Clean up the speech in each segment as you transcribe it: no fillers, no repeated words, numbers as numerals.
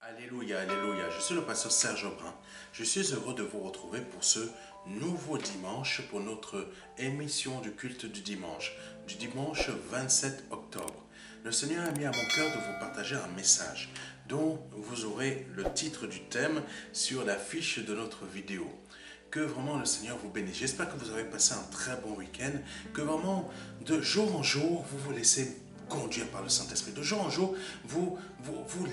Alléluia, alléluia. Je suis le pasteur Serge Aubrin. Je suis heureux de vous retrouver pour ce nouveau dimanche, pour notre émission du culte du dimanche 27 octobre. Le Seigneur a mis à mon cœur de vous partager un message dont vous aurez le titre du thème sur la fiche de notre vidéo. Que vraiment le Seigneur vous bénisse. J'espère que vous avez passé un très bon week-end, que vraiment de jour en jour, vous vous laissez conduire par le Saint-Esprit. De jour en jour, vous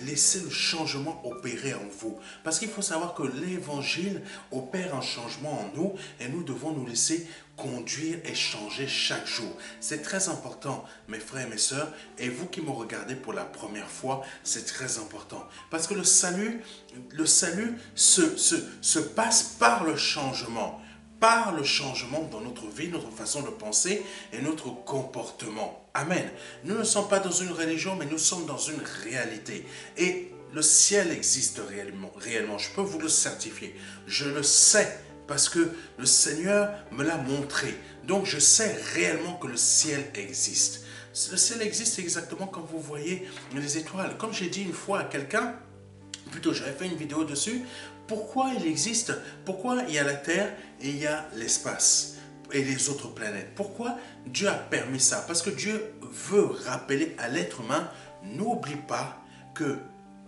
laissez le changement opérer en vous. Parce qu'il faut savoir que l'Évangile opère un changement en nous et nous devons nous laisser conduire et changer chaque jour. C'est très important, mes frères et mes sœurs, et vous qui me regardez pour la première fois, c'est très important. Parce que le salut se passe par le changement dans notre vie, notre façon de penser et notre comportement. Amen. Nous ne sommes pas dans une religion, mais nous sommes dans une réalité. Et le ciel existe réellement. Je peux vous le certifier. Je le sais parce que le Seigneur me l'a montré. Donc je sais réellement que le ciel existe. Le ciel existe exactement comme vous voyez les étoiles. Comme j'ai dit une fois à quelqu'un, plutôt j'avais fait une vidéo dessus, pourquoi il existe, pourquoi il y a la Terre et il y a l'espace et les autres planètes. Pourquoi Dieu a permis ça? Parce que Dieu veut rappeler à l'être humain, n'oublie pas que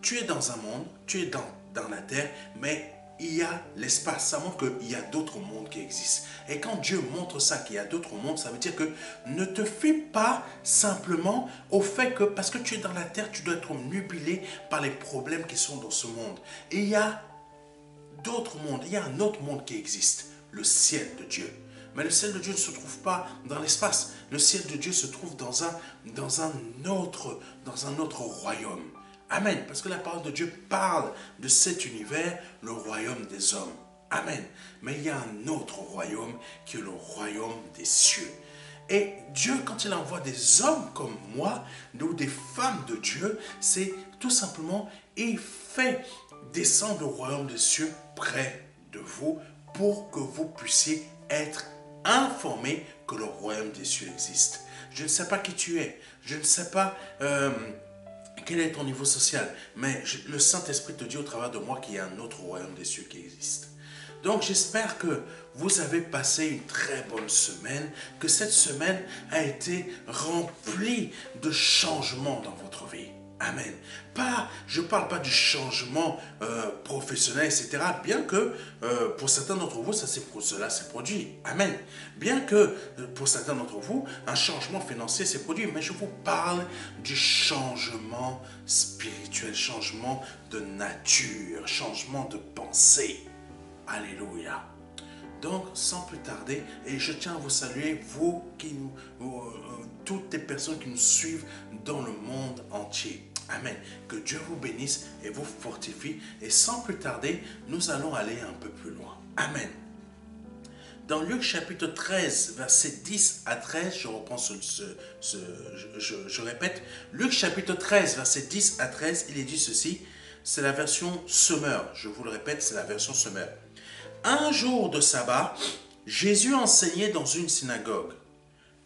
tu es dans un monde, tu es dans la Terre, mais il y a l'espace. Ça montre qu'il y a d'autres mondes qui existent. Et quand Dieu montre ça, qu'il y a d'autres mondes, ça veut dire que ne te fie pas simplement au fait que parce que tu es dans la terre, tu dois être nubilé par les problèmes qui sont dans ce monde. Et il y a d'autres mondes, il y a un autre monde qui existe, le ciel de Dieu. Mais le ciel de Dieu ne se trouve pas dans l'espace. Le ciel de Dieu se trouve dans un autre royaume. Amen. Parce que la parole de Dieu parle de cet univers, le royaume des hommes. Amen. Mais il y a un autre royaume qui est le royaume des cieux. Et Dieu, quand il envoie des hommes comme moi, ou des femmes de Dieu, c'est tout simplement, il fait descendre le royaume des cieux près de vous pour que vous puissiez être informés que le royaume des cieux existe. Je ne sais pas qui tu es, je ne sais pas quel est ton niveau social, mais le Saint-Esprit te dit au travers de moi qu'il y a un autre royaume des cieux qui existe. Donc j'espère que vous avez passé une très bonne semaine, que cette semaine a été remplie de changements dans votre vie. Amen. Je ne parle pas du changement professionnel, etc. Bien que pour certains d'entre vous, cela s'est produit. Amen. Bien que pour certains d'entre vous, un changement financier s'est produit. Mais je vous parle du changement spirituel, changement de nature, changement de pensée. Alléluia. Donc, sans plus tarder, et je tiens à vous saluer, toutes les personnes qui nous suivent dans le monde entier. Amen. Que Dieu vous bénisse et vous fortifie. Et sans plus tarder, nous allons aller un peu plus loin. Amen. Dans Luc chapitre 13, versets 10 à 13, je reprends je répète, Luc chapitre 13, versets 10 à 13, il est dit ceci, c'est la version Semeur, je vous le répète, c'est la version Semeur. Un jour de sabbat, Jésus enseignait dans une synagogue.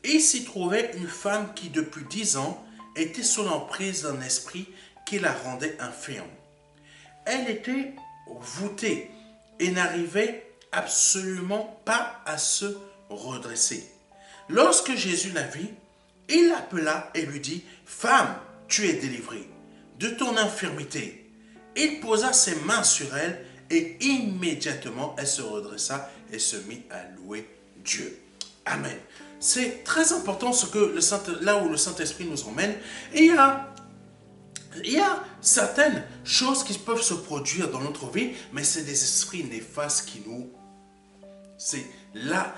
Et il s'y trouvait une femme qui depuis 10 ans était sous l'emprise d'un esprit qui la rendait infirme. Elle était voûtée et n'arrivait absolument pas à se redresser. Lorsque Jésus la vit, il l'appela et lui dit « Femme, tu es délivrée de ton infirmité. » Il posa ses mains sur elle et immédiatement elle se redressa et se mit à louer Dieu. Amen. C'est très important là où le Saint-Esprit nous emmène. Et il y a certaines choses qui peuvent se produire dans notre vie, mais c'est des esprits néfastes qui nous... C'est la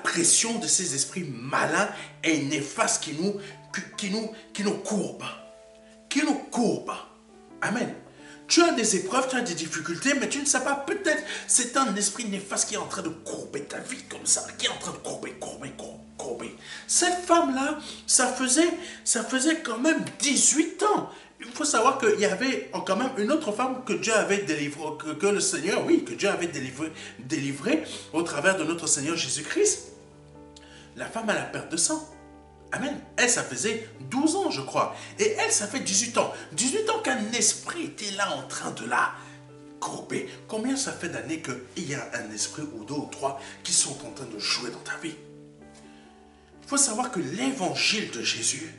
pression de ces esprits malins et néfastes qui nous courbent. Qui nous courbent. Amen. Tu as des épreuves, tu as des difficultés, mais tu ne sais pas, peut-être c'est un esprit néfaste qui est en train de courber ta vie comme ça, qui est en train de courber. Cette femme-là, ça faisait quand même 18 ans. Il faut savoir qu'il y avait quand même une autre femme que Dieu avait délivrée, que le Seigneur, oui, que Dieu avait délivrée au travers de notre Seigneur Jésus-Christ. La femme à la perte de sang. Amen. Elle, ça faisait 12 ans, je crois. Et elle, ça fait 18 ans. 18 ans qu'un esprit était là en train de la courber. Combien ça fait d'années qu'il y a un esprit ou deux ou trois qui sont en train de jouer dans ta vie? Il faut savoir que l'évangile de Jésus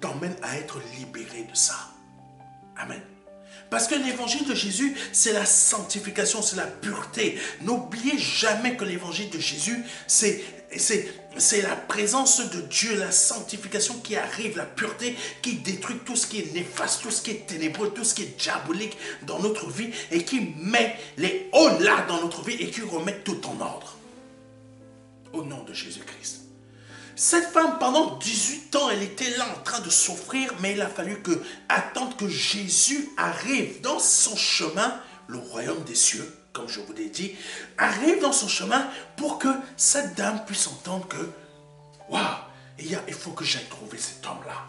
t'emmène à être libéré de ça. Amen. Parce que l'évangile de Jésus, c'est la sanctification, c'est la pureté. N'oubliez jamais que l'évangile de Jésus, c'est la présence de Dieu, la sanctification qui arrive, la pureté qui détruit tout ce qui est néfaste, tout ce qui est ténébreux, tout ce qui est diabolique dans notre vie et qui met les hauts là dans notre vie et qui remet tout en ordre. Au nom de Jésus-Christ. Cette femme, pendant 18 ans, elle était là en train de souffrir, mais il a fallu attendre que Jésus arrive dans son chemin, le royaume des cieux, comme je vous l'ai dit, arrive dans son chemin pour que cette dame puisse entendre que, waouh, il faut que j'aille trouver cet homme-là.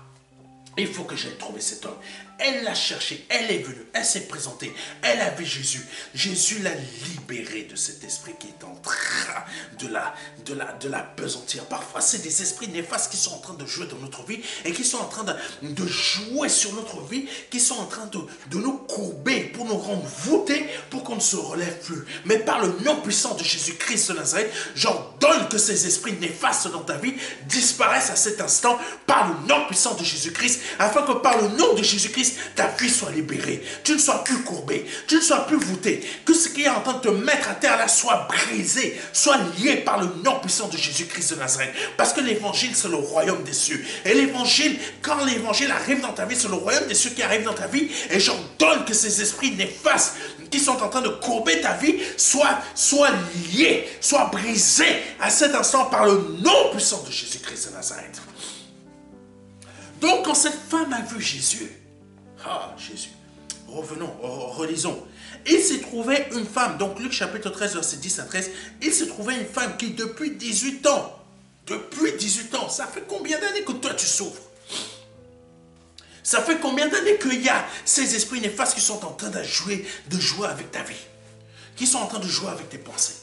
Il faut que j'aille trouver cet homme. Elle l'a cherché, elle est venue, elle s'est présentée, elle a vu Jésus. Jésus l'a libérée de cet esprit qui est en train de la pesantir. Parfois, c'est des esprits néfastes qui sont en train de jouer dans notre vie et qui sont en train de jouer sur notre vie, qui sont en train de nous courber pour nous rendre voûtés pour qu'on ne se relève plus. Mais par le nom puissant de Jésus-Christ de Nazareth, j'ordonne que ces esprits néfastes dans ta vie disparaissent à cet instant par le nom puissant de Jésus-Christ, afin que par le nom de Jésus-Christ, ta vie soit libérée. Tu ne sois plus courbé, tu ne sois plus voûté. Que ce qui est en train de te mettre à terre là soit brisé, soit lié par le nom puissant de Jésus-Christ de Nazareth. Parce que l'évangile, c'est le royaume des cieux. Et l'évangile, quand l'évangile arrive dans ta vie, c'est le royaume des cieux qui arrive dans ta vie. Et j'ordonne que ces esprits néfastes qui sont en train de courber ta vie soient liés, soient brisés à cet instant par le nom puissant de Jésus-Christ de Nazareth. Donc, quand cette femme a vu Jésus, Jésus, revenons, relisons. Il s'est trouvé une femme, donc Luc chapitre 13, verset 10 à 13, il s'est trouvé une femme qui depuis 18 ans, ça fait combien d'années que toi tu souffres? Ça fait combien d'années qu'il y a ces esprits néfastes qui sont en train de jouer avec ta vie, qui sont en train de jouer avec tes pensées,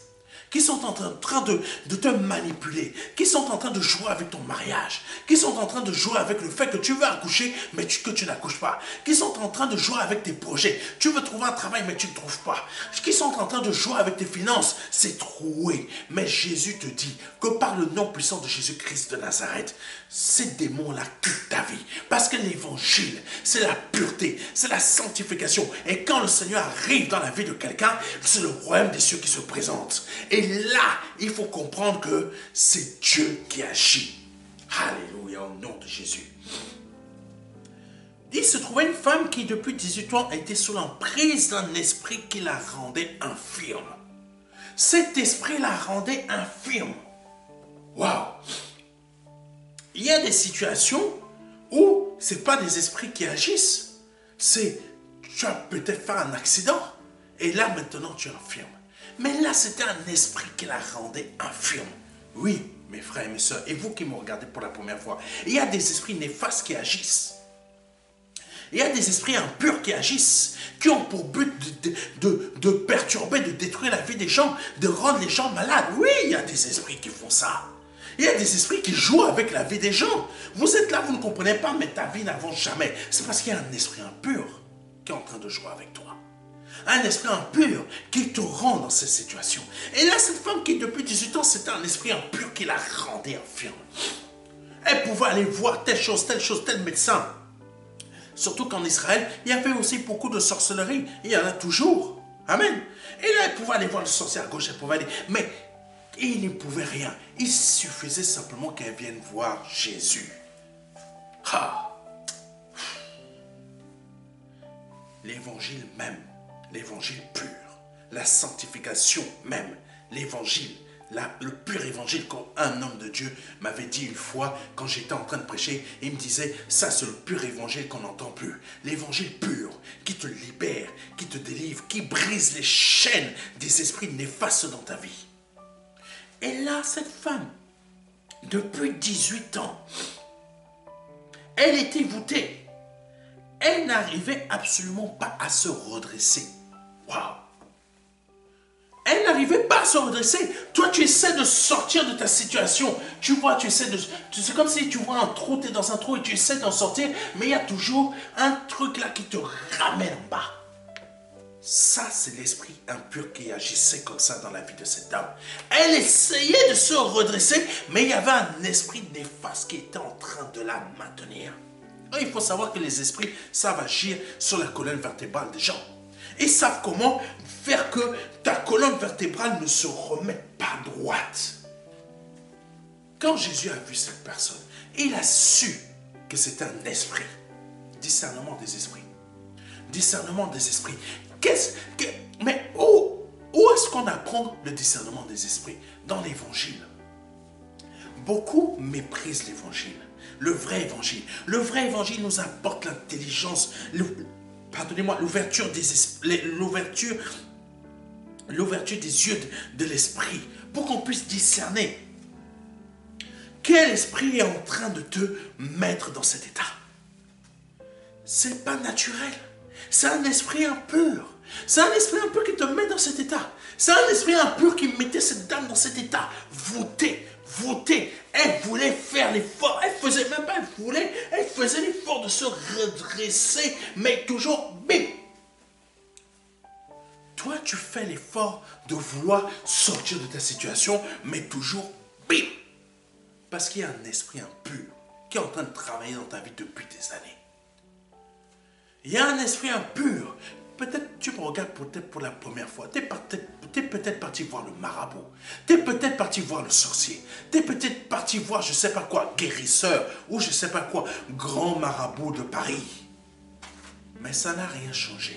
qui sont en train de te manipuler, qui sont en train de jouer avec ton mariage, qui sont en train de jouer avec le fait que tu veux accoucher, mais que tu n'accouches pas, qui sont en train de jouer avec tes projets, tu veux trouver un travail, mais tu ne trouves pas, qui sont en train de jouer avec tes finances, c'est troué. Mais Jésus te dit que par le nom puissant de Jésus-Christ de Nazareth, ces démons-là quittent ta vie, parce que l'évangile, c'est la pureté, c'est la sanctification, et quand le Seigneur arrive dans la vie de quelqu'un, c'est le royaume des cieux qui se présente. Et là, il faut comprendre que c'est Dieu qui agit. Alléluia, au nom de Jésus. Il se trouvait une femme qui, depuis 18 ans, était sous l'emprise d'un esprit qui la rendait infirme. Cet esprit la rendait infirme. Waouh! Il y a des situations où ce n'est pas des esprits qui agissent. C'est, tu as peut-être fait un accident et là, maintenant, tu es infirme. Mais là, c'était un esprit qui la rendait infirme. Oui, mes frères et mes soeurs, et vous qui me regardez pour la première fois, il y a des esprits néfastes qui agissent. Il y a des esprits impurs qui agissent, qui ont pour but de perturber, de détruire la vie des gens, de rendre les gens malades. Oui, il y a des esprits qui font ça. Il y a des esprits qui jouent avec la vie des gens. Vous êtes là, vous ne comprenez pas, mais ta vie n'avance jamais. C'est parce qu'il y a un esprit impur qui est en train de jouer avec toi. Un esprit impur qui te rend dans cette situation. Et là, cette femme qui, depuis 18 ans, c'était un esprit impur qui la rendait infirme. Elle pouvait aller voir telle chose, tel médecin. Surtout qu'en Israël, il y avait aussi beaucoup de sorcellerie. Il y en a toujours. Amen. Et là, elle pouvait aller voir le sorcier à gauche, elle pouvait aller. Mais il ne pouvait rien. Il suffisait simplement qu'elle vienne voir Jésus. L'évangile même. L'évangile pur, la sanctification même, l'évangile, le pur évangile qu'un homme de Dieu m'avait dit une fois quand j'étais en train de prêcher, il me disait, ça c'est le pur évangile qu'on n'entend plus, l'évangile pur qui te libère, qui te délivre, qui brise les chaînes des esprits néfastes dans ta vie. Et là, cette femme, depuis 18 ans, elle était voûtée, elle n'arrivait absolument pas à se redresser. Waouh! Elle n'arrivait n'arrivait pas à se redresser. Toi, tu essaies de sortir de ta situation. Tu vois, c'est comme si tu vois un trou, tu es dans un trou et tu essaies d'en sortir, mais il y a toujours un truc là qui te ramène en bas. Ça, c'est l'esprit impur qui agissait comme ça dans la vie de cette dame. Elle essayait de se redresser, mais il y avait un esprit néfaste qui était en train de la maintenir. Il faut savoir que les esprits savent agir sur la colonne vertébrale des gens. Ils savent comment faire que ta colonne vertébrale ne se remette pas droite. Quand Jésus a vu cette personne, il a su que c'était un esprit. Discernement des esprits. Discernement des esprits. Mais où est-ce qu'on apprend le discernement des esprits? Dans l'évangile. Beaucoup méprisent l'évangile. Le vrai évangile. Le vrai évangile nous apporte l'intelligence, pardonnez-moi, l'ouverture des yeux de l'esprit, pour qu'on puisse discerner quel esprit est en train de te mettre dans cet état. C'est pas naturel. C'est un esprit impur. C'est un esprit impur qui te met dans cet état. C'est un esprit impur qui mettait cette dame dans cet état. Voûtée. Elle voulait faire l'effort. Elle faisait même pas, elle faisait l'effort de se redresser, mais toujours bim. Toi, tu fais l'effort de vouloir sortir de ta situation, mais toujours bim. Parce qu'il y a un esprit impur qui est en train de travailler dans ta vie depuis des années. Il y a un esprit impur. Peut-être tu me regardes peut-être pour la première fois. Tu es peut-être parti voir le marabout. Tu es peut-être parti voir le sorcier. Tu es peut-être parti voir je ne sais pas quoi, guérisseur ou je ne sais pas quoi, grand marabout de Paris. Mais ça n'a rien changé.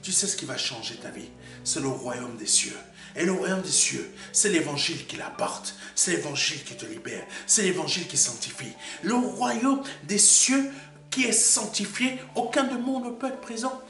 Tu sais ce qui va changer ta vie? C'est le royaume des cieux. Et le royaume des cieux, c'est l'évangile qui l'apporte. C'est l'évangile qui te libère. C'est l'évangile qui sanctifie. Le royaume des cieux qui est sanctifié, aucun démon ne peut être présent.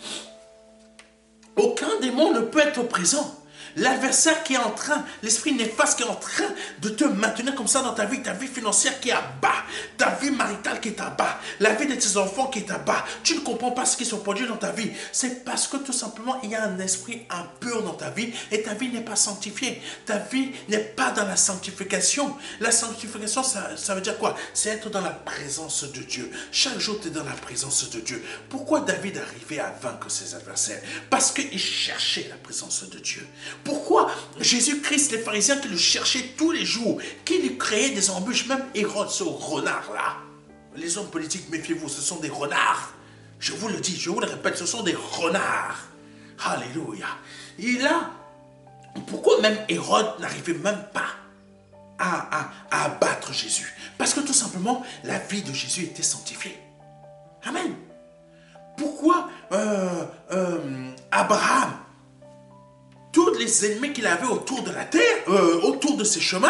Aucun démon ne peut être présent. L'adversaire qui est en train, l'esprit néfaste qui est en train de te maintenir comme ça dans ta vie financière qui est à bas, ta vie maritale qui est à bas, la vie de tes enfants qui est à bas. Tu ne comprends pas ce qui se produit dans ta vie. C'est parce que tout simplement, il y a un esprit impur dans ta vie et ta vie n'est pas sanctifiée. Ta vie n'est pas dans la sanctification. La sanctification, ça veut dire quoi? C'est être dans la présence de Dieu. Chaque jour, tu es dans la présence de Dieu. Pourquoi David arrivait à vaincre ses adversaires? Parce qu'il cherchait la présence de Dieu. Pourquoi Jésus-Christ, les pharisiens qui le cherchaient tous les jours, qui lui créaient des embûches, même Hérode, ce renard-là. Les hommes politiques, méfiez-vous, ce sont des renards. Je vous le dis, je vous le répète, ce sont des renards. Alléluia. Et là, pourquoi même Hérode n'arrivait même pas à abattre Jésus? Parce que tout simplement, la vie de Jésus était sanctifiée. Amen. Pourquoi Abraham, tous les ennemis qu'il avait autour de la terre, autour de ses chemins,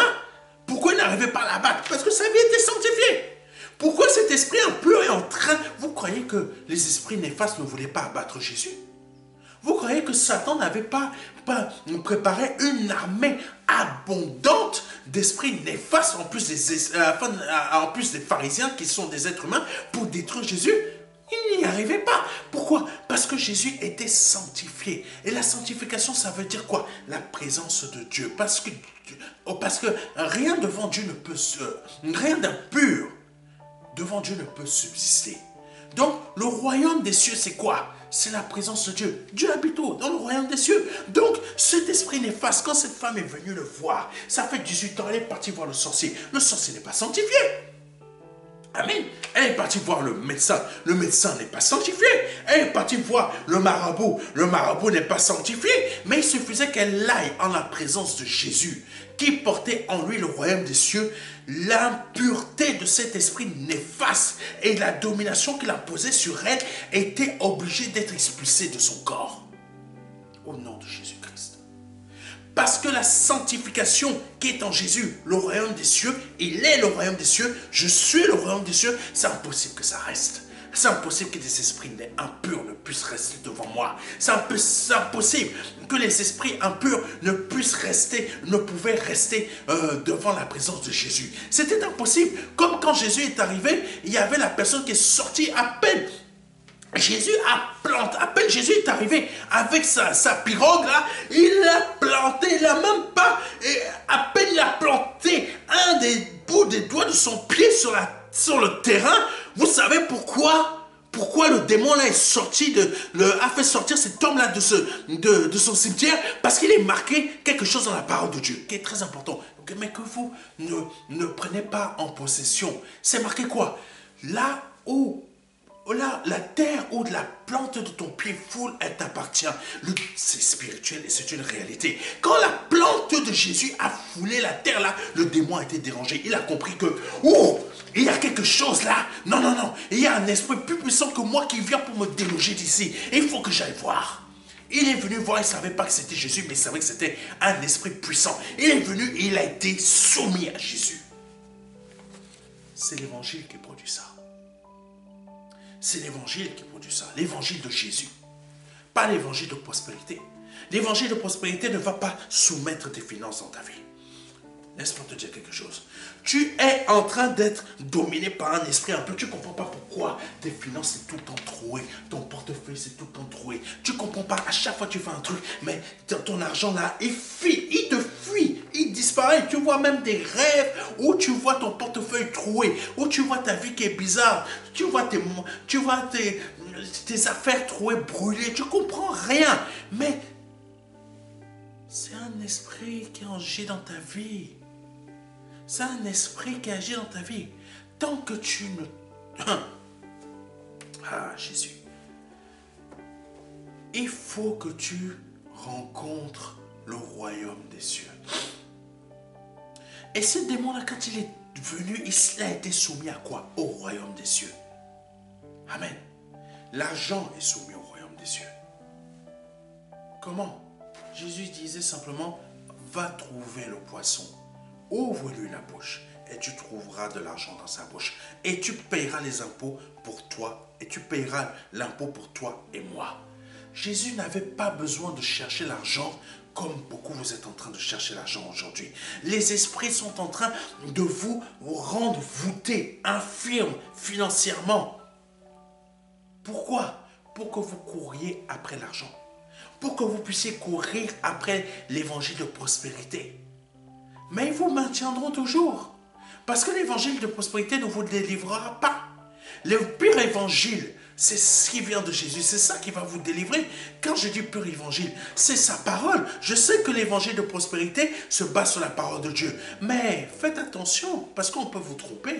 pourquoi il n'arrivait pas à l'abattre? Parce que sa vie était sanctifiée. Pourquoi cet esprit impur est en train... Vous croyez que les esprits néfastes ne voulaient pas abattre Jésus? Vous croyez que Satan n'avait pas préparé une armée abondante d'esprits néfastes, en plus des pharisiens qui sont des êtres humains, pour détruire Jésus? Il n'y arrivait pas. Pourquoi? Parce que Jésus était sanctifié. Et la sanctification, ça veut dire quoi? La présence de Dieu. Parce que rien devant Dieu ne peut rien d'impur devant Dieu ne peut subsister. Donc, le royaume des cieux, c'est quoi? C'est la présence de Dieu. Dieu habite où? Dans le royaume des cieux. Donc, cet esprit néfaste, quand cette femme est venue le voir, ça fait 18 ans, elle est partie voir le sorcier. Le sorcier n'est pas sanctifié. Amen. Elle est partie voir le médecin n'est pas sanctifié. Elle est partie voir le marabout n'est pas sanctifié. Mais il suffisait qu'elle aille en la présence de Jésus, qui portait en lui le royaume des cieux, l'impureté de cet esprit néfaste et la domination qu'il imposait sur elle était obligée d'être expulsée de son corps. Au nom de Jésus-Christ. Parce que la sanctification qui est en Jésus, le royaume des cieux, il est le royaume des cieux, je suis le royaume des cieux, c'est impossible que ça reste. C'est impossible que des esprits impurs ne puissent rester devant moi. C'est impossible que les esprits impurs ne pouvaient rester devant la présence de Jésus. C'était impossible. Comme quand Jésus est arrivé, il y avait la personne qui est sortie à peine. Jésus a planté, à peine Jésus est arrivé avec sa pirogue là, il l'a planté, il n'a même pas, et à peine il a planté un des bouts des doigts de son pied sur le terrain. Vous savez pourquoi? Pourquoi le démon là est sorti a fait sortir cet homme là de son cimetière? Parce qu'il est marqué quelque chose dans la parole de Dieu qui est très important, mais que vous ne prenez pas en possession. C'est marqué quoi? Là où la terre où la plante de ton pied foule, elle t'appartient. C'est spirituel et c'est une réalité. Quand la plante de Jésus a foulé la terre là, le démon a été dérangé. Il a compris que, il y a quelque chose là. Non, non, non. Il y a un esprit plus puissant que moi qui vient pour me déloger d'ici. Et il faut que j'aille voir. Il est venu voir, il ne savait pas que c'était Jésus, mais il savait que c'était un esprit puissant. Il est venu et il a été soumis à Jésus. C'est l'évangile qui produit ça. C'est l'évangile qui produit ça, l'évangile de Jésus, pas l'évangile de prospérité. L'évangile de prospérité ne va pas soumettre tes finances dans ta vie. Laisse-moi te dire quelque chose. Tu es en train d'être dominé par un esprit un peu. Tu ne comprends pas pourquoi tes finances c'est tout le temps troué. Ton portefeuille c'est tout le temps troué. Tu ne comprends pas. À chaque fois que tu fais un truc, mais ton argent là, il fuit. Il te fuit. Il disparaît. Tu vois même des rêves où tu vois ton portefeuille troué. Où tu vois ta vie qui est bizarre. Tu vois tes affaires trouées, brûlées. Tu ne comprends rien. Mais c'est un esprit qui agit dans ta vie. C'est un esprit qui agit dans ta vie. Tant que tu ne... Ah, Jésus. Il faut que tu rencontres le royaume des cieux. Et ce démon-là, quand il est venu, il a été soumis à quoi? Au royaume des cieux. Amen. L'argent est soumis au royaume des cieux. Comment? Jésus disait simplement, va trouver le poisson. Ouvre-lui la bouche et tu trouveras de l'argent dans sa bouche. Et tu payeras les impôts pour toi. Et tu payeras l'impôt pour toi et moi. Jésus n'avait pas besoin de chercher l'argent comme beaucoup vous êtes en train de chercher l'argent aujourd'hui. Les esprits sont en train de vous rendre voûtés, infirmes financièrement. Pourquoi? Pour que vous couriez après l'argent. Pour que vous puissiez courir après l'évangile de prospérité. Mais ils vous maintiendront toujours. Parce que l'évangile de prospérité ne vous délivrera pas. Le pur évangile, c'est ce qui vient de Jésus. C'est ça qui va vous délivrer. Quand je dis pur évangile, c'est sa parole. Je sais que l'évangile de prospérité se base sur la parole de Dieu. Mais faites attention, parce qu'on peut vous tromper.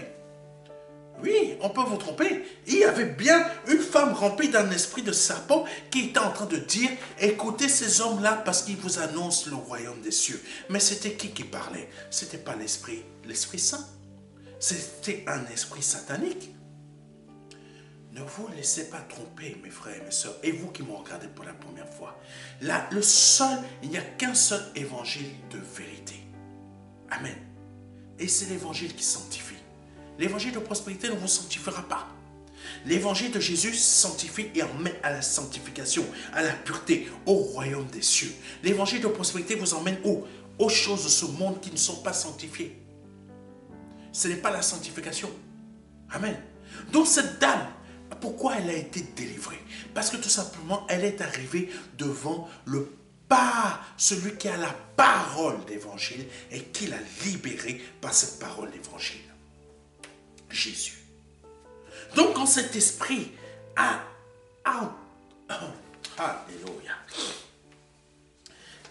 Oui, on peut vous tromper. Il y avait bien une femme remplie d'un esprit de serpent qui était en train de dire, écoutez ces hommes-là parce qu'ils vous annoncent le royaume des cieux. Mais c'était qui parlait? C'était pas l'esprit saint. C'était un esprit satanique. Ne vous laissez pas tromper, mes frères et mes sœurs, et vous qui m'ont regardé pour la première fois. Là, il n'y a qu'un seul évangile de vérité. Amen. Et c'est l'évangile qui sanctifie. L'évangile de prospérité ne vous sanctifiera pas. L'évangile de Jésus sanctifie et emmène à la sanctification, à la pureté, au royaume des cieux. L'évangile de prospérité vous emmène où? Aux choses de ce monde qui ne sont pas sanctifiées. Ce n'est pas la sanctification. Amen. Donc cette dame, pourquoi elle a été délivrée? Parce que tout simplement, elle est arrivée devant celui qui a la parole d'évangile et qui l'a libérée par cette parole d'évangile. Jésus. Donc quand cet esprit alléluia.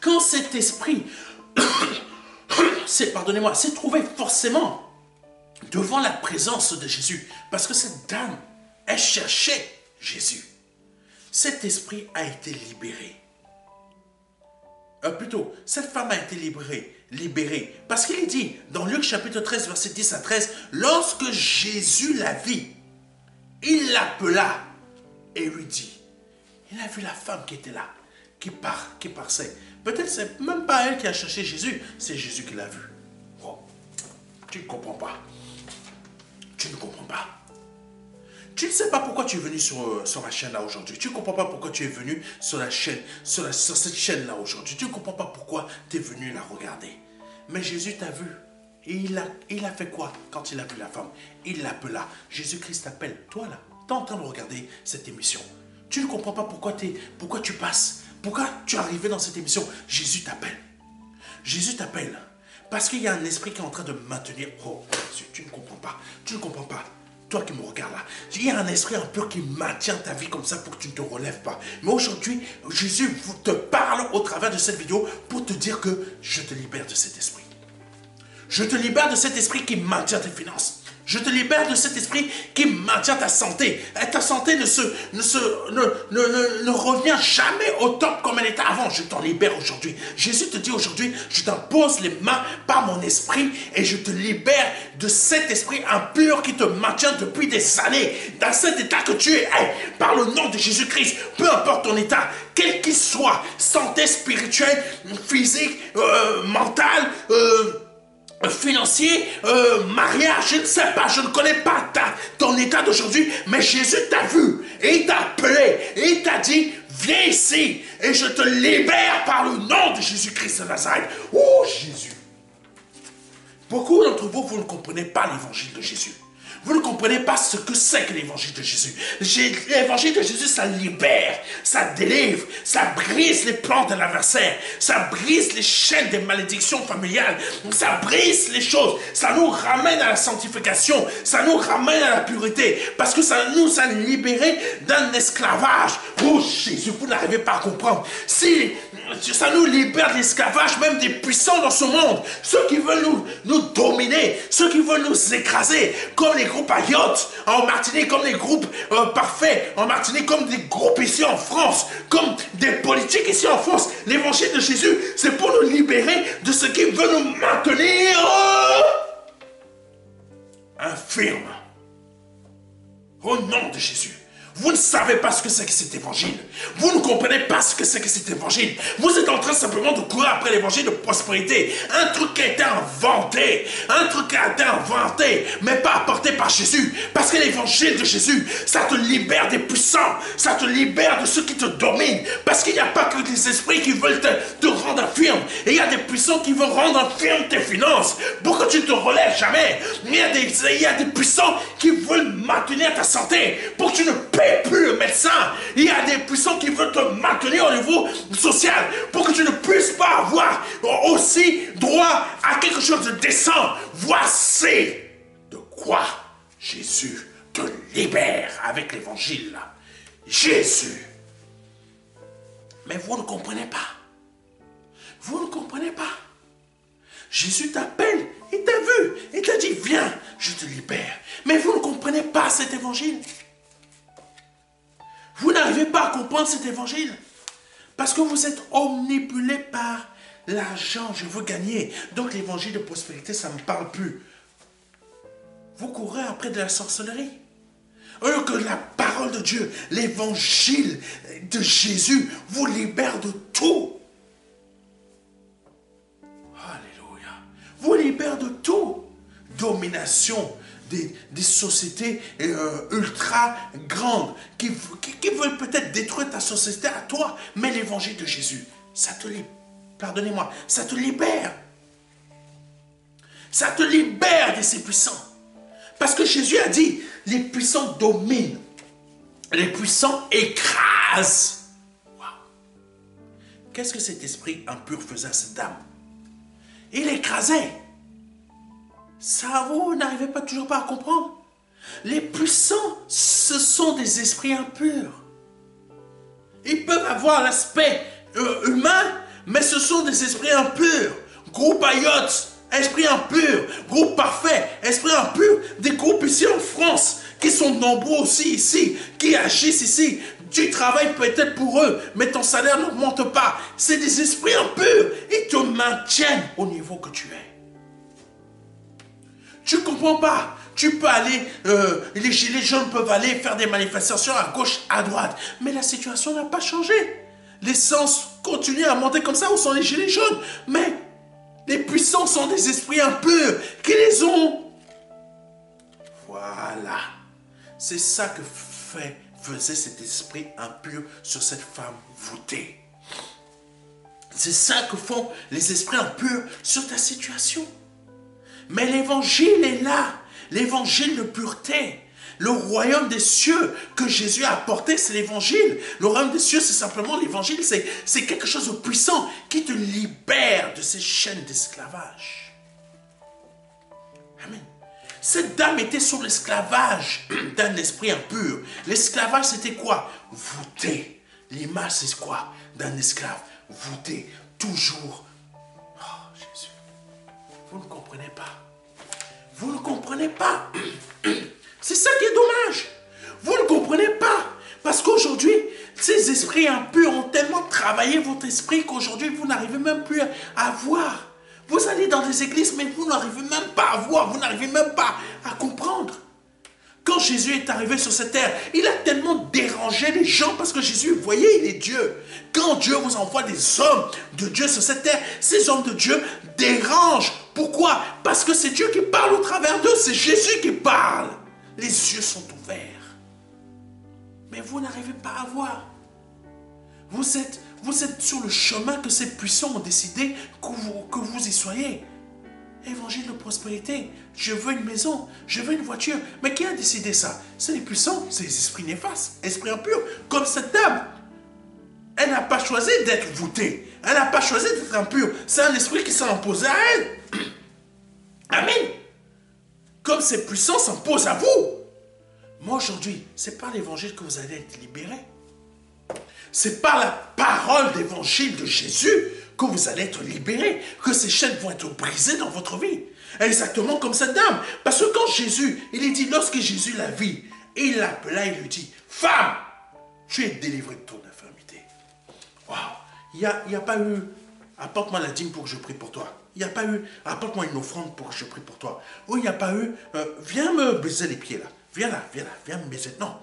Quand cet esprit s'est trouvé forcément devant la présence de Jésus, parce que cette dame, elle cherchait Jésus. Cet esprit a été libéré. Plutôt, cette femme a été libérée. Parce qu'il est dit, dans Luc chapitre 13, verset 10 à 13, lorsque Jésus la vit, il l'appela et lui dit, il a vu la femme qui était là, qui passait. Peut-être c'est même pas elle qui a cherché Jésus, c'est Jésus qui l'a vu. Oh, tu ne comprends pas. Tu ne comprends pas. Tu ne sais pas pourquoi tu es venu sur ma chaîne là aujourd'hui. Tu ne comprends pas pourquoi tu es venu sur la chaîne, sur cette chaîne là aujourd'hui. Tu ne comprends pas pourquoi tu es venu la regarder. Mais Jésus t'a vu. Et il a fait quoi quand il a vu la femme? Il l'appela. Jésus-Christ t'appelle. Toi là, es en train de regarder cette émission. Tu ne comprends pas pourquoi tu passes. Pourquoi tu es arrivé dans cette émission. Jésus t'appelle. Jésus t'appelle. Parce qu'il y a un esprit qui est en train de maintenir. Oh, tu ne comprends pas. Tu ne comprends pas. Toi qui me regardes là. Il y a un esprit impur qui maintient ta vie comme ça pour que tu ne te relèves pas. Mais aujourd'hui, Jésus te parle au travers de cette vidéo pour te dire que je te libère de cet esprit. Je te libère de cet esprit qui maintient tes finances. Je te libère de cet esprit qui maintient ta santé. Et ta santé ne revient jamais au top comme elle était avant. Je t'en libère aujourd'hui. Jésus te dit aujourd'hui, je t'impose les mains par mon esprit et je te libère de cet esprit impur qui te maintient depuis des années. Dans cet état que tu es, par le nom de Jésus-Christ, peu importe ton état, quel qu'il soit, santé spirituelle, physique, mentale, financier, mariage, je ne sais pas, je ne connais pas ton état d'aujourd'hui, mais Jésus t'a vu, et il t'a appelé, et il t'a dit, viens ici, et je te libère par le nom de Jésus-Christ de Nazareth. Oh Jésus! Beaucoup d'entre vous, vous ne comprenez pas l'évangile de Jésus. Vous ne comprenez pas ce que c'est que l'évangile de Jésus. L'évangile de Jésus, ça libère, ça délivre, ça brise les plans de l'adversaire, ça brise les chaînes des malédictions familiales, ça brise les choses, ça nous ramène à la sanctification, ça nous ramène à la pureté, parce que ça nous a libérés d'un esclavage. Oh Jésus, vous n'arrivez pas à comprendre. Si ça nous libère de l'esclavage, même des puissants dans ce monde, ceux qui veulent nous dominer, ceux qui veulent nous écraser, comme les groupes Ayotte en Martinique, comme les groupes parfaits en Martinique, comme des groupes ici en France, comme des politiques ici en France. L'évangile de Jésus, c'est pour nous libérer de ce qui veut nous maintenir infirmes. Au nom de Jésus. Vous ne savez pas ce que c'est que cet évangile. Vous ne comprenez pas ce que c'est que cet évangile. Vous êtes en train simplement de courir après l'évangile de prospérité. Un truc qui a été inventé. Un truc qui a été inventé, mais pas apporté par Jésus. Parce que l'évangile de Jésus, ça te libère des puissants. Ça te libère de ceux qui te dominent. Parce qu'il n'y a pas que des esprits qui veulent te rendre infirme. Et il y a des puissants qui veulent rendre infirme tes finances. Pour que tu ne te relèves jamais. Il y a des puissants qui veulent maintenir ta santé. Pour que tu ne plus le médecin. Il y a des puissants qui veulent te maintenir au niveau social pour que tu ne puisses pas avoir aussi droit à quelque chose de décent. Voici de quoi Jésus te libère avec l'évangile. Jésus. Mais vous ne comprenez pas. Vous ne comprenez pas. Jésus t'appelle, il t'a vu, il t'a dit viens, je te libère. Mais vous ne comprenez pas cet évangile. Vous n'arrivez pas à comprendre cet évangile. Parce que vous êtes omnibulé par l'argent. Je veux gagner. Donc l'évangile de prospérité, ça ne me parle plus. Vous courez après de la sorcellerie. Alors que la parole de Dieu, l'évangile de Jésus, vous libère de tout. Alléluia. Vous libère de tout. Domination. Des sociétés ultra grandes qui veulent peut-être détruire ta société à toi, mais l'évangile de Jésus, ça te libère. Pardonnez-moi, ça te libère. Ça te libère de ces puissants. Parce que Jésus a dit, les puissants dominent, les puissants écrasent. Wow. Qu'est-ce que cet esprit impur faisait à cette dame? Il écrasait. Ça, vous n'arrivez pas toujours pas à comprendre. Les puissants, ce sont des esprits impurs. Ils peuvent avoir l'aspect humain, mais ce sont des esprits impurs. Groupe Ayotte, esprit impur. Groupe Parfait, esprit impur. Des groupes ici en France, qui sont nombreux aussi ici, qui agissent ici. Tu travailles peut-être pour eux, mais ton salaire n'augmente pas. C'est des esprits impurs. Ils te maintiennent au niveau que tu es. Tu ne comprends pas. Tu peux aller, les gilets jaunes peuvent aller faire des manifestations à gauche, à droite. Mais la situation n'a pas changé. L'essence continue à monter comme ça. Où sont les gilets jaunes? Mais les puissants sont des esprits impurs qui les ont. Voilà. C'est ça que faisait cet esprit impur sur cette femme voûtée. C'est ça que font les esprits impurs sur ta situation. Mais l'évangile est là, l'évangile de pureté, Le royaume des cieux que Jésus a apporté, c'est l'évangile. Le royaume des cieux, c'est simplement l'évangile. C'est quelque chose de puissant qui te libère de ces chaînes d'esclavage. Amen. Cette dame était sous l'esclavage d'un esprit impur. L'esclavage, c'était quoi? Voûté. L'image, c'est quoi? D'un esclave. Voûté. Toujours. Oh, Jésus. Vous ne comprenez pas. Vous ne comprenez pas. C'est ça qui est dommage. Vous ne comprenez pas. Parce qu'aujourd'hui, ces esprits impurs ont tellement travaillé votre esprit qu'aujourd'hui, vous n'arrivez même plus à voir. Vous allez dans des églises, mais vous n'arrivez même pas à voir. Vous n'arrivez même pas à comprendre. Quand Jésus est arrivé sur cette terre, il a tellement dérangé les gens parce que Jésus, vous voyez, il est Dieu. Quand Dieu vous envoie des hommes de Dieu sur cette terre, ces hommes de Dieu dérangent. Pourquoi? Parce que c'est Dieu qui parle au travers d'eux. C'est Jésus qui parle. Les yeux sont ouverts. Mais vous n'arrivez pas à voir. Vous êtes sur le chemin que ces puissants ont décidé que vous y soyez. Évangile de prospérité. Je veux une maison. Je veux une voiture. Mais qui a décidé ça? C'est les puissants. C'est les esprits néfastes. Esprits impurs. Comme cette dame. Elle n'a pas choisi d'être voûtée. Elle n'a pas choisi d'être impure. C'est un esprit qui s'est imposé à elle. Amen. Comme ces puissants s'imposent à vous. Moi aujourd'hui, c'est par l'évangile que vous allez être libérés. C'est par la parole d'évangile de Jésus que vous allez être libérés, que ces chaînes vont être brisées dans votre vie. Exactement comme cette dame. Parce que quand Jésus, il est dit, lorsque Jésus la vit, il l'appela, il lui dit, femme, tu es délivrée de ton infirmité. Waouh. Il n'y a pas eu, apporte-moi la dîme pour que je prie pour toi. Il n'y a pas eu, apporte-moi une offrande pour que je prie pour toi. Ou il n'y a pas eu, viens me baiser les pieds là. Viens là, viens me baiser. Non.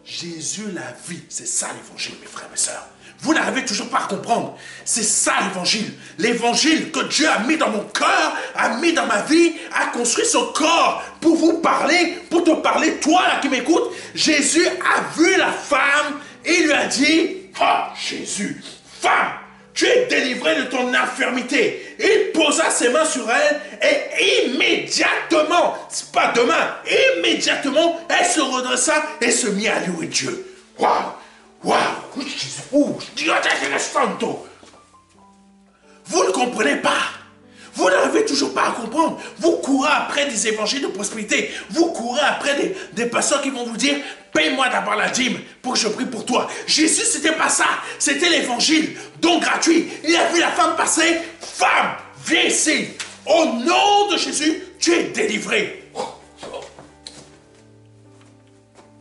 Jésus la vit. C'est ça l'évangile, mes frères et mes sœurs. Vous n'arrivez toujours pas à comprendre. C'est ça l'évangile. L'évangile que Dieu a mis dans mon cœur, a mis dans ma vie, a construit son corps pour vous parler, pour te parler, toi là qui m'écoutes. Jésus a vu la femme et lui a dit, ah, Jésus, femme, tu es délivrée de ton infirmité. Il posa ses mains sur elle et immédiatement, c'est pas demain, immédiatement, elle se redressa et se mit à louer Dieu. Waouh, waouh, vous ne comprenez pas. Vous n'arrivez toujours pas à comprendre. Vous courez après des évangiles de prospérité. Vous courez après des pasteurs qui vont vous dire, paye-moi d'abord la dîme pour que je prie pour toi. Jésus, c'était pas ça. C'était l'évangile, don gratuit. Il a vu la femme passer. Femme, viens ici. Au nom de Jésus, tu es délivré.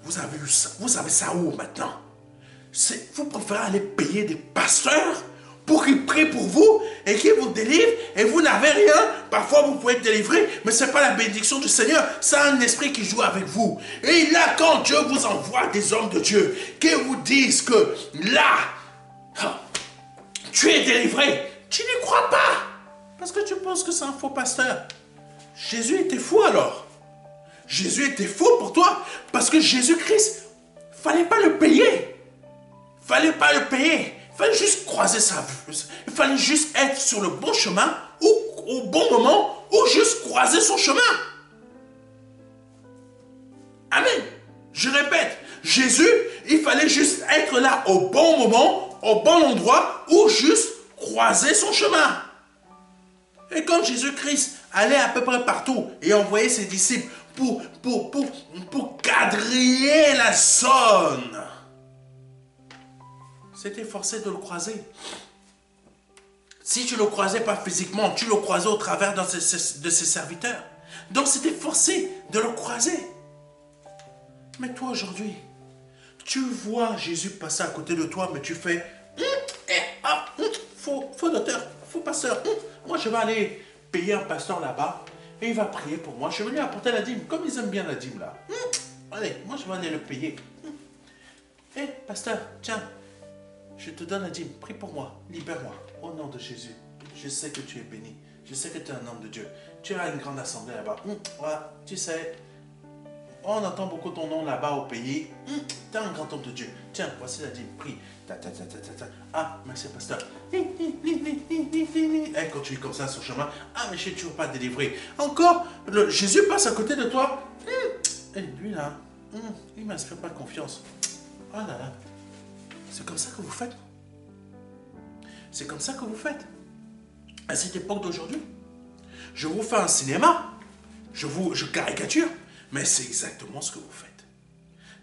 Vous avez ça où maintenant? Vous préférez aller payer des pasteurs pour qu'ils prient pour vous et qu'ils vous délivrent et vous n'avez rien. Parfois vous pouvez être délivré, mais ce n'est pas la bénédiction du Seigneur. C'est un esprit qui joue avec vous. Et là, quand Dieu vous envoie des hommes de Dieu qui vous disent que là, tu es délivré, tu n'y crois pas. Parce que tu penses que c'est un faux pasteur. Jésus était fou alors. Jésus était faux pour toi. Parce que Jésus-Christ, il ne fallait pas le payer. Il ne fallait pas le payer. Il fallait juste croiser sa vue. Il fallait juste être sur le bon chemin ou au bon moment ou juste croiser son chemin. Amen. Je répète, Jésus, il fallait juste être là au bon moment, au bon endroit ou juste croiser son chemin. Et comme Jésus-Christ allait à peu près partout et envoyait ses disciples pour quadriller la zone, c'était forcé de le croiser. Si tu ne le croisais pas physiquement, tu le croisais au travers de ses serviteurs. Donc c'était forcé de le croiser. Mais toi aujourd'hui, tu vois Jésus passer à côté de toi, mais tu fais faux docteur, faux pasteur. Moi je vais aller payer un pasteur là-bas et il va prier pour moi. Je vais lui apporter la dîme, comme ils aiment bien la dîme là. Allez, moi je vais aller le payer. Hé, pasteur, tiens. Je te donne la dîme, prie pour moi, libère-moi, au nom de Jésus. Je sais que tu es béni, je sais que tu es un homme de Dieu. Tu as une grande assemblée là-bas. Ouais, tu sais, on entend beaucoup ton nom là-bas au pays. Tu es un grand homme de Dieu. Tiens, voici la dîme, prie. Ah, merci pasteur. Et quand tu es comme ça sur le chemin, ah, mais je ne suis toujours pas délivré. Encore, Jésus passe à côté de toi. Et lui là, Il ne m'inspire pas confiance. Oh là là. C'est comme ça que vous faites. C'est comme ça que vous faites. À cette époque d'aujourd'hui. Je vous fais un cinéma. Je caricature. Mais c'est exactement ce que vous faites.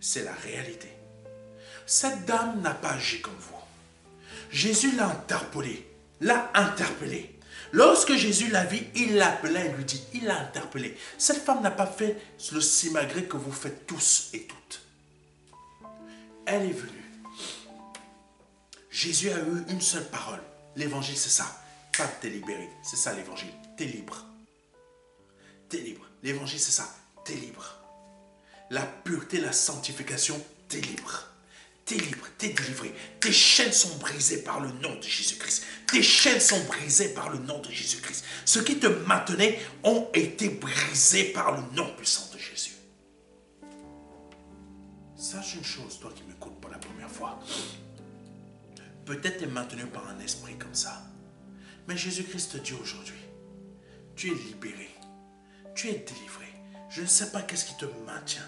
C'est la réalité. Cette dame n'a pas agi comme vous. Jésus l'a interpellé. L'a interpellé. Lorsque Jésus l'a vu, il l'appelait et lui dit, il l'a interpellé. Cette femme n'a pas fait le simagrée que vous faites tous et toutes. Elle est venue. Jésus a eu une seule parole. L'évangile, c'est ça. Femme, t'es libérée. C'est ça l'évangile. T'es libre. T'es libre. L'évangile, c'est ça. T'es libre. La pureté, la sanctification, t'es libre. T'es libre, t'es délivré. Tes chaînes sont brisées par le nom de Jésus-Christ. Tes chaînes sont brisées par le nom de Jésus-Christ. Ce qui te maintenait ont été brisés par le nom puissant de Jésus. Sache une chose, toi qui m'écoutes pour la première fois. Peut-être tu es maintenu par un esprit comme ça. Mais Jésus-Christ te dit aujourd'hui, tu es libéré. Tu es délivré. Je ne sais pas qu'est-ce qui te maintient.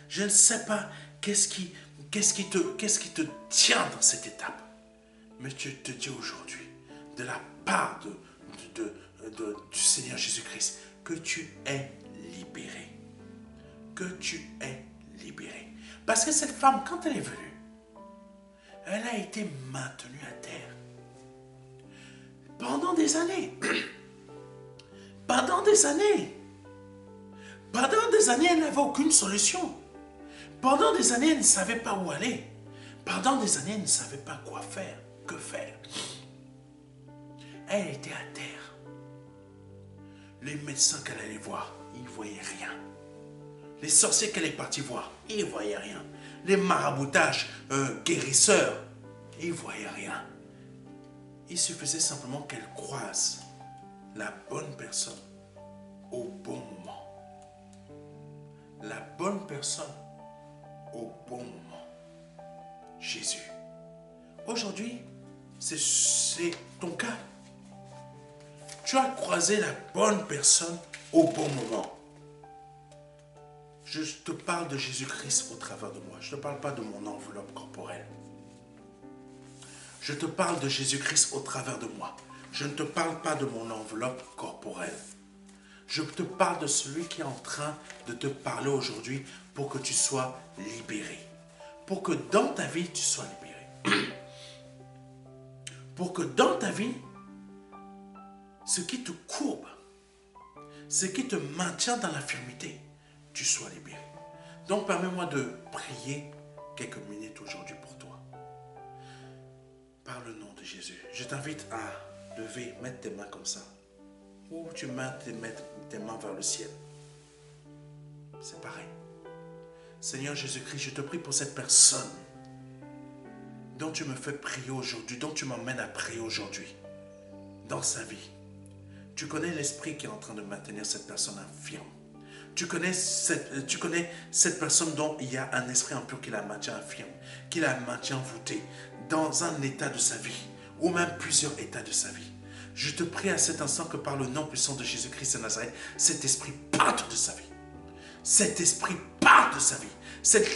Je ne sais pas qu'est-ce qui te tient dans cette étape. Mais tu te dis aujourd'hui, de la part du Seigneur Jésus-Christ, que tu es libéré. Que tu es libéré. Parce que cette femme, quand elle est venue, elle a été maintenue à terre. Pendant des années. Pendant des années. Pendant des années, elle n'avait aucune solution. Pendant des années, elle ne savait pas où aller. Pendant des années, elle ne savait pas quoi faire, que faire. Elle était à terre. Les médecins qu'elle allait voir, ils ne voyaient rien. Les sorciers qu'elle est partie voir, ils ne voyaient rien. Les maraboutages guérisseurs, ils ne voyaient rien. Il suffisait simplement qu'elle croise la bonne personne au bon moment. La bonne personne au bon moment. Jésus. Aujourd'hui, c'est ton cas. Tu as croisé la bonne personne au bon moment. Je te parle de Jésus-Christ au travers de moi. Je ne te parle pas de mon enveloppe corporelle. Je te parle de Jésus-Christ au travers de moi. Je ne te parle pas de mon enveloppe corporelle. Je te parle de celui qui est en train de te parler aujourd'hui pour que tu sois libéré. Pour que dans ta vie, tu sois libéré. Pour que dans ta vie, ce qui te courbe, ce qui te maintient dans l'infirmité, tu sois libéré. Donc, permets-moi de prier quelques minutes aujourd'hui pour toi. Par le nom de Jésus, je t'invite à lever, mettre tes mains comme ça. Ou tu mets tes mains vers le ciel. C'est pareil. Seigneur Jésus-Christ, je te prie pour cette personne dont tu me fais prier aujourd'hui, dont tu m'emmènes à prier aujourd'hui, dans sa vie. Tu connais l'esprit qui est en train de maintenir cette personne infirme. Tu connais cette personne dont il y a un esprit impur qui la maintient infirme, qui la maintient voûtée dans un état de sa vie, ou même plusieurs états de sa vie. Je te prie à cet instant que par le nom puissant de Jésus-Christ de Nazareth, cet esprit parte de sa vie. Cet esprit part de sa vie. Cet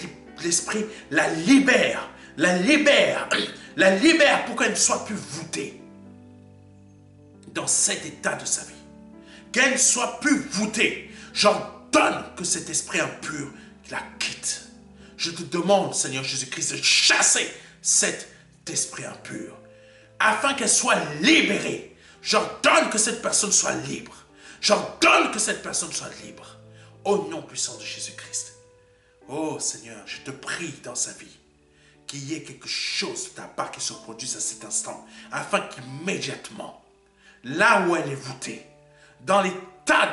esprit la libère pour qu'elle ne soit plus voûtée dans cet état de sa vie. Qu'elle ne soit plus voûtée. J'ordonne que cet esprit impur la quitte. Je te demande, Seigneur Jésus-Christ, de chasser cet esprit impur afin qu'elle soit libérée. J'ordonne que cette personne soit libre. J'ordonne que cette personne soit libre. Au nom puissant de Jésus-Christ. Oh Seigneur, je te prie dans sa vie qu'il y ait quelque chose de ta part qui se produise à cet instant, afin qu'immédiatement, là où elle est voûtée, dans un tas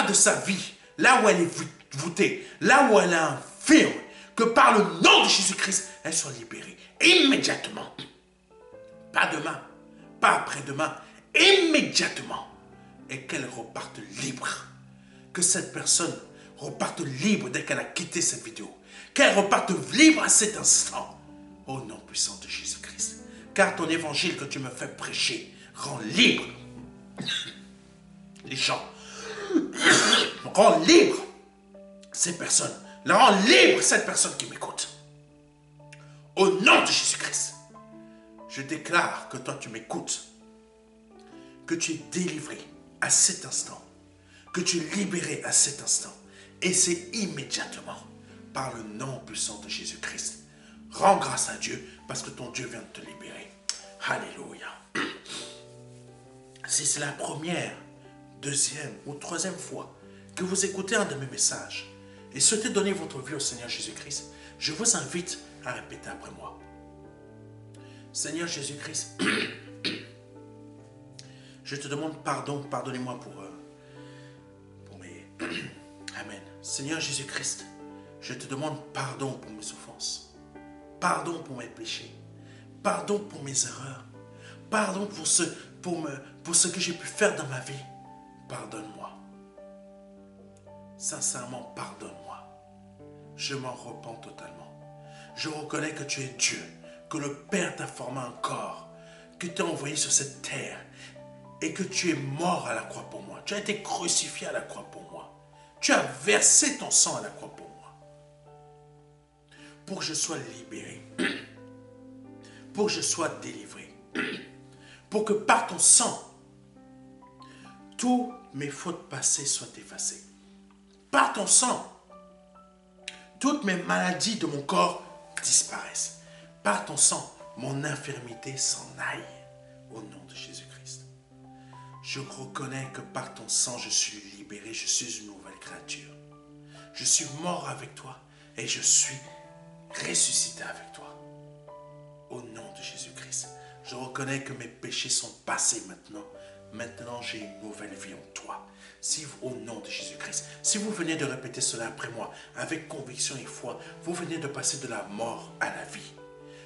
de sa vie, là où elle est voûtée, là où elle est infirme, que par le nom de Jésus-Christ, elle soit libérée. Immédiatement. Pas demain, pas après-demain, immédiatement. Et qu'elle reparte libre. Que cette personne reparte libre dès qu'elle a quitté cette vidéo. Qu'elle reparte libre à cet instant. Au nom puissant de Jésus-Christ. Car ton évangile que tu me fais prêcher rend libre les gens. Rend libre ces personnes. La rends libre, cette personne qui m'écoute. Au nom de Jésus-Christ, je déclare que toi tu m'écoutes, que tu es délivré à cet instant, que tu es libéré à cet instant. Et c'est immédiatement par le nom puissant de Jésus-Christ. Rends grâce à Dieu parce que ton Dieu vient de te libérer. Alléluia. Si c'est la première, deuxième ou troisième fois que vous écoutez un de mes messages et souhaitez donner votre vie au Seigneur Jésus-Christ, je vous invite à répéter après moi. Seigneur Jésus-Christ, je te demande pardon, pardonnez-moi pour mes... Amen. Seigneur Jésus-Christ, je te demande pardon pour mes offenses, pardon pour mes péchés, pardon pour mes erreurs, pardon pour ce que j'ai pu faire dans ma vie. Pardonne-moi. Sincèrement, pardonne-moi. Je m'en repens totalement. Je reconnais que tu es Dieu, que le Père t'a formé un corps, que tu as envoyé sur cette terre et que tu es mort à la croix pour moi. Tu as été crucifié à la croix pour moi. Tu as versé ton sang à la croix pour moi. Pour que je sois libéré. Pour que je sois délivré. Pour que par ton sang, toutes mes fautes passées soient effacées. Par ton sang, toutes mes maladies de mon corps disparaissent. Par ton sang, mon infirmité s'en aille. Au nom de Jésus-Christ. Je reconnais que par ton sang, je suis libéré, je suis une nouvelle créature. Je suis mort avec toi et je suis ressuscité avec toi. Au nom de Jésus-Christ. Je reconnais que mes péchés sont passés maintenant. Maintenant, j'ai une nouvelle vie en toi. Au nom de Jésus-Christ, si vous venez de répéter cela après moi, avec conviction et foi, vous venez de passer de la mort à la vie.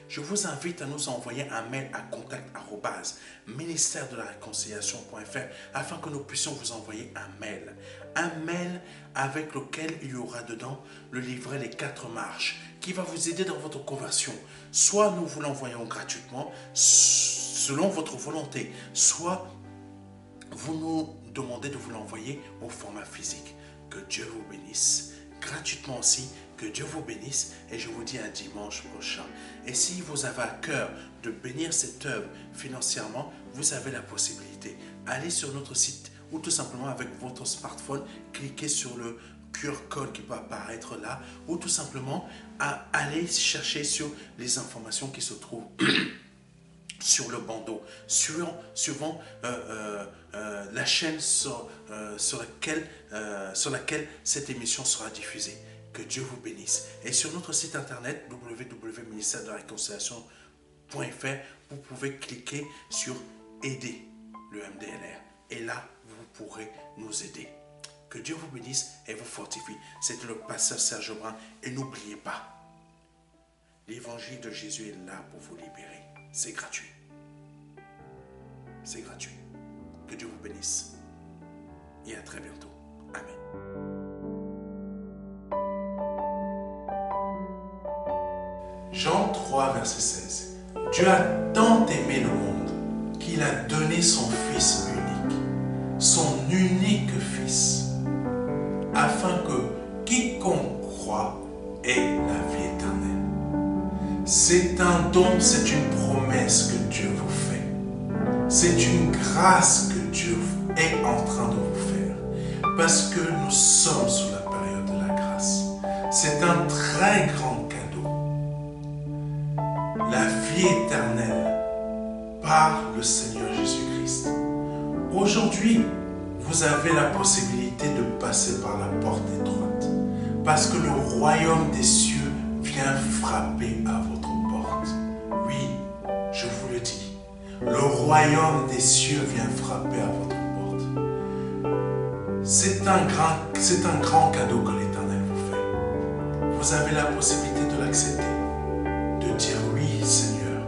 Je vous invite à nous envoyer un mail à contact@ministère-de-la-réconciliation.fr afin que nous puissions vous envoyer un mail. Un mail avec lequel il y aura dedans le livret Les 4 marches qui va vous aider dans votre conversion. Soit nous vous l'envoyons gratuitement, selon votre volonté, soit vous nous demandez de vous l'envoyer au format physique. Que Dieu vous bénisse. Gratuitement aussi, que Dieu vous bénisse et je vous dis à dimanche prochain. Et si vous avez à cœur de bénir cette œuvre financièrement, vous avez la possibilité. Allez sur notre site ou tout simplement avec votre smartphone, cliquez sur le QR code qui peut apparaître là ou tout simplement aller chercher sur les informations qui se trouvent sur le bandeau, suivant la chaîne sur laquelle cette émission sera diffusée. Que Dieu vous bénisse. Et sur notre site internet www.ministère-de-la-réconciliation.fr, vous pouvez cliquer sur aider le MDLR. Et là, vous pourrez nous aider. Que Dieu vous bénisse et vous fortifie. C'était le pasteur Serge Brun. Et n'oubliez pas, l'évangile de Jésus est là pour vous libérer. C'est gratuit. C'est gratuit. Que Dieu vous bénisse. Et à très bientôt. Amen. Jean 3, verset 16. Dieu a tant aimé le monde qu'il a donné son Fils unique Fils, afin que quiconque croit ait la vie éternelle. C'est un don, c'est une promesse que Dieu vous fait. C'est une grâce que Dieu est en train de vous faire. Parce que nous sommes sous la période de la grâce. C'est un très grand cadeau. La vie éternelle par le Seigneur Jésus-Christ. Aujourd'hui, vous avez la possibilité de passer par la porte étroite. Parce que le royaume des cieux vient frapper à votre porte. Oui, je vous le dis. Le royaume des cieux vient frapper à votre porte. C'est un grand cadeau que l'Éternel vous fait. Vous avez la possibilité de l'accepter. De dire oui, Seigneur.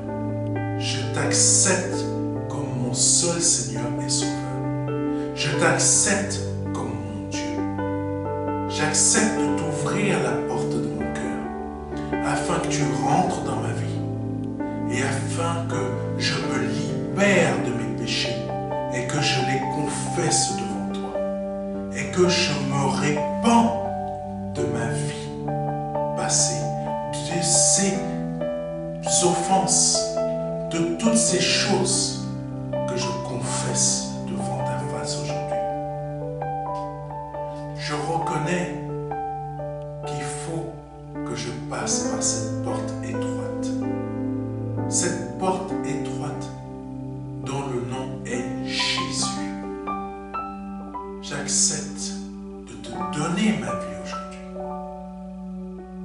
Je t'accepte comme mon seul Seigneur et Sauveur. Je t'accepte comme mon Dieu. J'accepte de t'ouvrir la porte de mon cœur afin que tu rentres dans ma vie et afin que je me libère de mes péchés et que je les confesse devant toi et que je me répands de ma chose que je confesse devant ta face aujourd'hui. Je reconnais qu'il faut que je passe par cette porte étroite. Cette porte étroite dont le nom est Jésus. J'accepte de te donner ma vie aujourd'hui.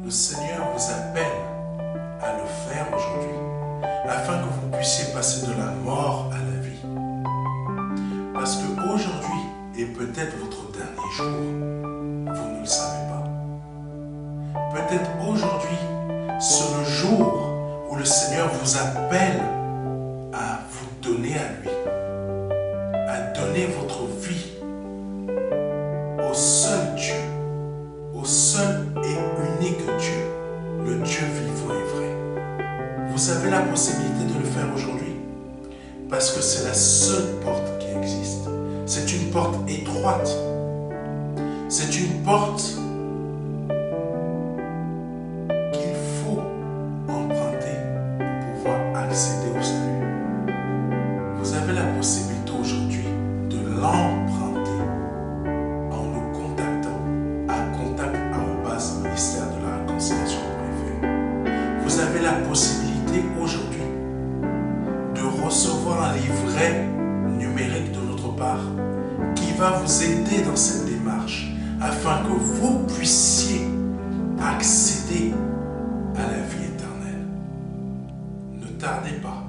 Le Seigneur vous appelle à le faire aujourd'hui, afin que vous puissiez passer de la mort à la vie. Parce qu'aujourd'hui est peut-être votre dernier jour, vous ne le savez pas. Peut-être aujourd'hui, c'est le jour où le Seigneur vous appelle à vous donner à lui, à donner votre vie au seul Dieu, au seul et unique Dieu, le Dieu vivant et vrai. Vous avez la possibilité de le faire aujourd'hui parce que c'est la seule porte qui existe. C'est une porte étroite. C'est une porte qu'il faut emprunter pour pouvoir accéder au salut. Vous avez la possibilité aujourd'hui de l'emprunter en nous contactant à contact@ministère de la réconciliation.fr. Vous avez la possibilité aujourd'hui de recevoir un livret numérique de notre part qui va vous aider dans cette démarche afin que vous puissiez accéder à la vie éternelle. Ne tardez pas.